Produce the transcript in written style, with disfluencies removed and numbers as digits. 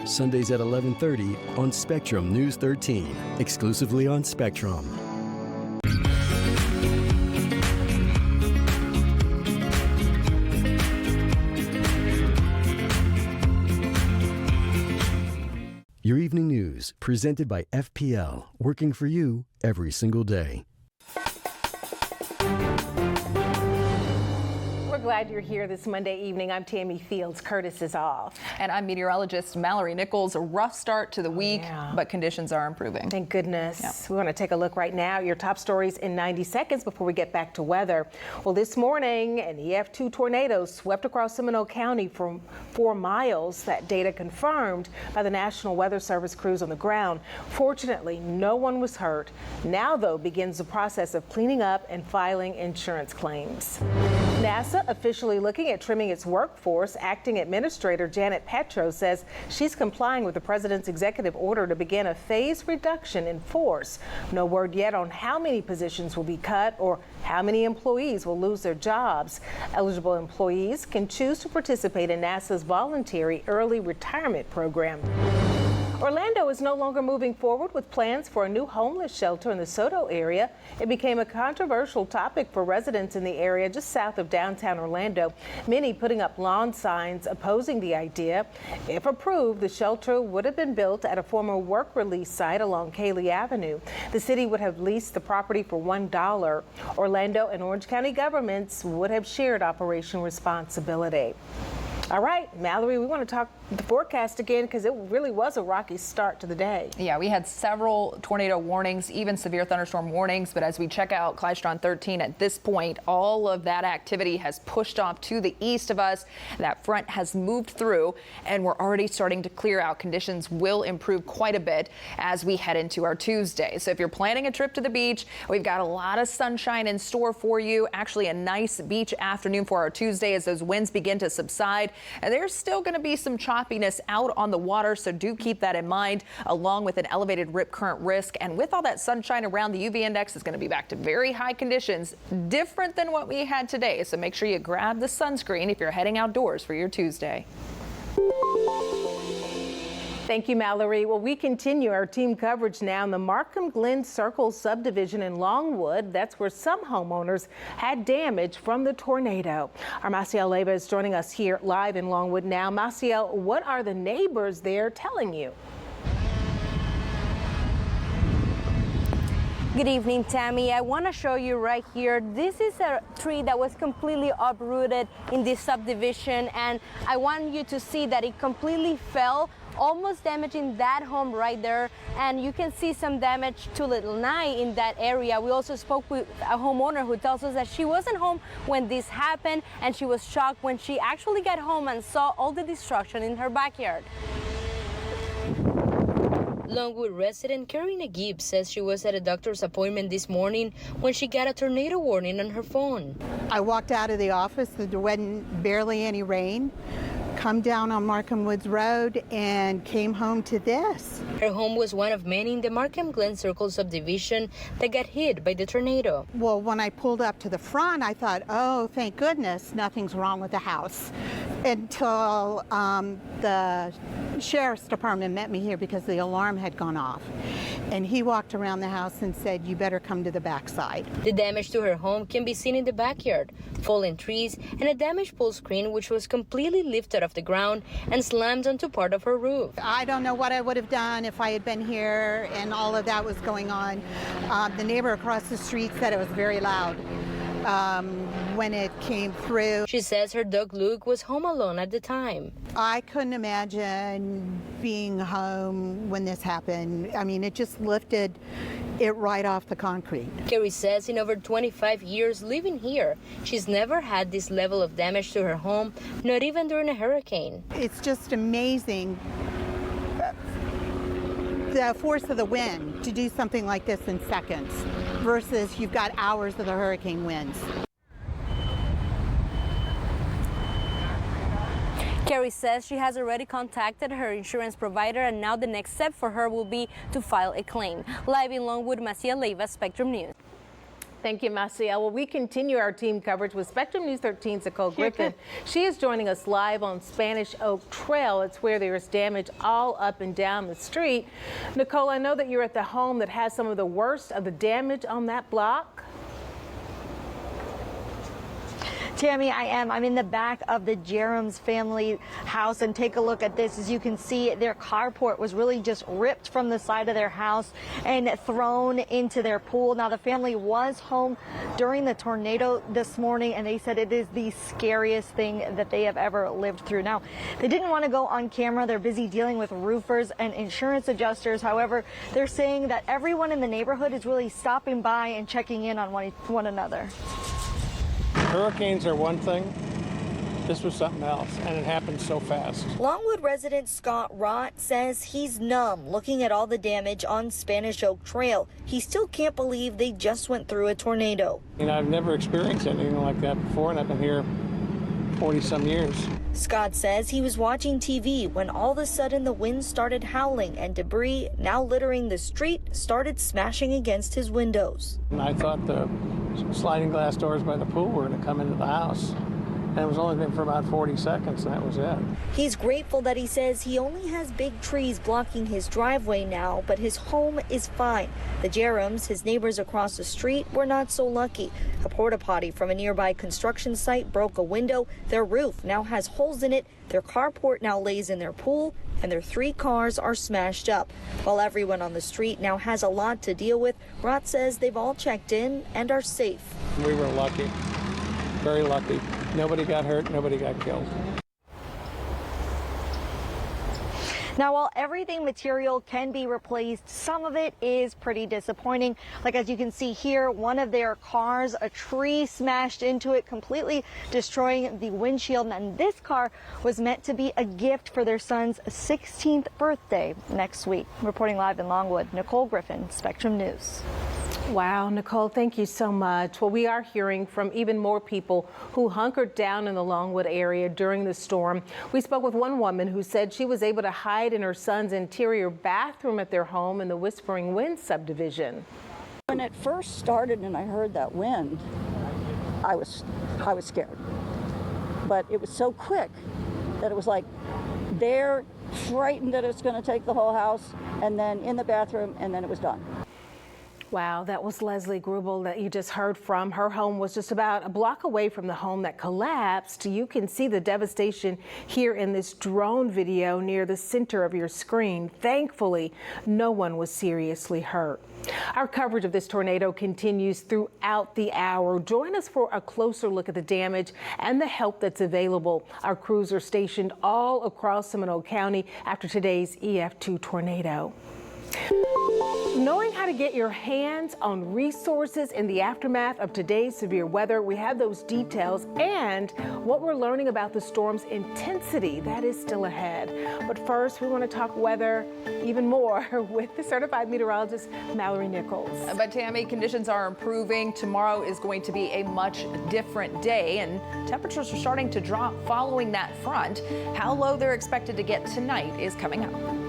Sundays at 11:30 on Spectrum News 13, exclusively on Spectrum. Your evening news, presented by FPL, working for you every single day. We're glad you're here this Monday evening. I'm Tammy Fields. Curtis is off. And I'm meteorologist Mallory Nichols. A rough start to the week, but conditions are improving. Thank goodness. We want to take a look right now at your top stories in 90 seconds before we get back to weather. Well, this morning, an EF2 tornado swept across Seminole County for 4 miles. That data confirmed by the National Weather Service crews on the ground. Fortunately, no one was hurt. Now, though, begins the process of cleaning up and filing insurance claims. NASA officially looking at trimming its workforce. Acting Administrator Janet Petro says she's complying with the president's executive order to begin a phased reduction in force. No word yet on how many positions will be cut or how many employees will lose their jobs. Eligible employees can choose to participate in NASA's voluntary early retirement program. Orlando is no longer moving forward with plans for a new homeless shelter in the Soto area. It became a controversial topic for residents in the area just south of downtown Orlando, many putting up lawn signs opposing the idea. If approved, the shelter would have been built at a former work release site along Cayley Avenue. The city would have leased the property for $1. Orlando and Orange County governments would have shared operation responsibility. All right, Mallory, we want to talk the forecast again because it really was a rocky start to the day. Yeah, we had several tornado warnings, even severe thunderstorm warnings. But as we check out Klystron 13 at this point, all of that activity has pushed off to the east of us. That front has moved through and we're already starting to clear out. Conditions will improve quite a bit as we head into our Tuesday. So if you're planning a trip to the beach, we've got a lot of sunshine in store for you. Actually, a nice beach afternoon for our Tuesday as those winds begin to subside. And there's still going to be some choppiness out on the water, so do keep that in mind, along with an elevated rip current risk. And with all that sunshine around, the UV index is going to be back to very high conditions, different than what we had today. So make sure you grab the sunscreen if you're heading outdoors for your Tuesday. Thank you, Mallory. Well, we continue our team coverage now in the Markham Glen Circle subdivision in Longwood. That's where some homeowners had damage from the tornado. Our Maciel Leyva is joining us here live in Longwood now. Maciel, what are the neighbors there telling you? Good evening, Tammy. I want to show you right here. This is a tree that was completely uprooted in this subdivision, and I want you to see that it completely fell, almost damaging that home right there. And you can see some damage to Little Nye in that area. We also spoke with a homeowner who tells us that she wasn't home when this happened, and she was shocked when she actually got home and saw all the destruction in her backyard. Longwood resident Karina Gibbs says she was at a doctor's appointment this morning when she got a tornado warning on her phone. I walked out of the office, there wasn't barely any rain. Come down on Markham Woods Road and came home to this. Her home was one of many in the Markham Glen Circle subdivision that got hit by the tornado. Well, when I pulled up to the front, I thought, oh, thank goodness, nothing's wrong with the house. Until the sheriff's department met me here because the alarm had gone off. And he walked around the house and said, you better come to the backside. The damage to her home can be seen in the backyard, fallen trees, and a damaged pole screen which was completely lifted off the ground and slammed onto part of her roof. I don't know what I would have done if I had been here and all of that was going on. The neighbor across the street said it was very loud when it came through. She says her dog Luke was home alone at the time. I couldn't imagine being home when this happened. I mean, it just lifted it right off the concrete. Carrie says in over 25 years living here, she's never had this level of damage to her home, not even during a hurricane. It's just amazing the force of the wind to do something like this in seconds versus you've got hours of the hurricane winds. Carrie says she has already contacted her insurance provider, and now the next step for her will be to file a claim. Live in Longwood, Maciel Leyva, Spectrum News. Thank you, Marcia. Well, we continue our team coverage with Spectrum News 13's Nicole Griffin. She is joining us live on Spanish Oak Trail. It's where there is damage all up and down the street. Nicole, I know that you're at the home that has some of the worst of the damage on that block. Tammy, I am. I'm in the back of the Jerams family house, and take a look at this. As you can see, their carport was really just ripped from the side of their house and thrown into their pool. Now, the family was home during the tornado this morning, and they said it is the scariest thing that they have ever lived through. Now, they didn't want to go on camera. They're busy dealing with roofers and insurance adjusters. However, they're saying that everyone in the neighborhood is really stopping by and checking in on one another. Hurricanes are one thing. This was something else, and it happened so fast. Longwood resident Scott Rott says he's numb looking at all the damage on Spanish Oak Trail. He still can't believe they just went through a tornado. You know, I've never experienced anything like that before, and I've been here 40-some years. Scott says he was watching TV when all of a sudden the wind started howling and debris, now littering the street, started smashing against his windows. And I thought the sliding glass doors by the pool were going to come into the house. And it was only been for about 40 seconds, and that was it. He's grateful that he says he only has big trees blocking his driveway now, but his home is fine. The Jerams, his neighbors across the street, were not so lucky. A porta potty from a nearby construction site broke a window. Their roof now has holes in it. Their carport now lays in their pool, and their 3 cars are smashed up. While everyone on the street now has a lot to deal with, Rott says they've all checked in and are safe. We were lucky, very lucky. Nobody got hurt, nobody got killed. Now, while everything material can be replaced, some of it is pretty disappointing. Like, as you can see here, one of their cars, a tree smashed into it, completely destroying the windshield. And this car was meant to be a gift for their son's 16th birthday next week. Reporting live in Longwood, Nicole Griffin, Spectrum News. Wow, Nicole, thank you so much. Well, we are hearing from even more people who hunkered down in the Longwood area during the storm. We spoke with one woman who said she was able to hide in her son's interior bathroom at their home in the Whispering Wind subdivision. When it first started and I heard that wind, I was scared. But it was so quick that it was like they're frightened that it's going to take the whole house, and then in the bathroom, and then it was done. Wow, that was Leslie Grubel that you just heard from. Her home was just about a block away from the home that collapsed. You can see the devastation here in this drone video near the center of your screen. Thankfully, no one was seriously hurt. Our coverage of this tornado continues throughout the hour. Join us for a closer look at the damage and the help that's available. Our crews are stationed all across Seminole County after today's EF2 tornado. Knowing how to get your hands on resources in the aftermath of today's severe weather, we have those details and what we're learning about the storm's intensity that is still ahead. But first, we want to talk weather even more with the certified meteorologist Mallory Nichols. But Tammy, conditions are improving. Tomorrow is going to be a much different day, and temperatures are starting to drop following that front. How low they're expected to get tonight is coming up.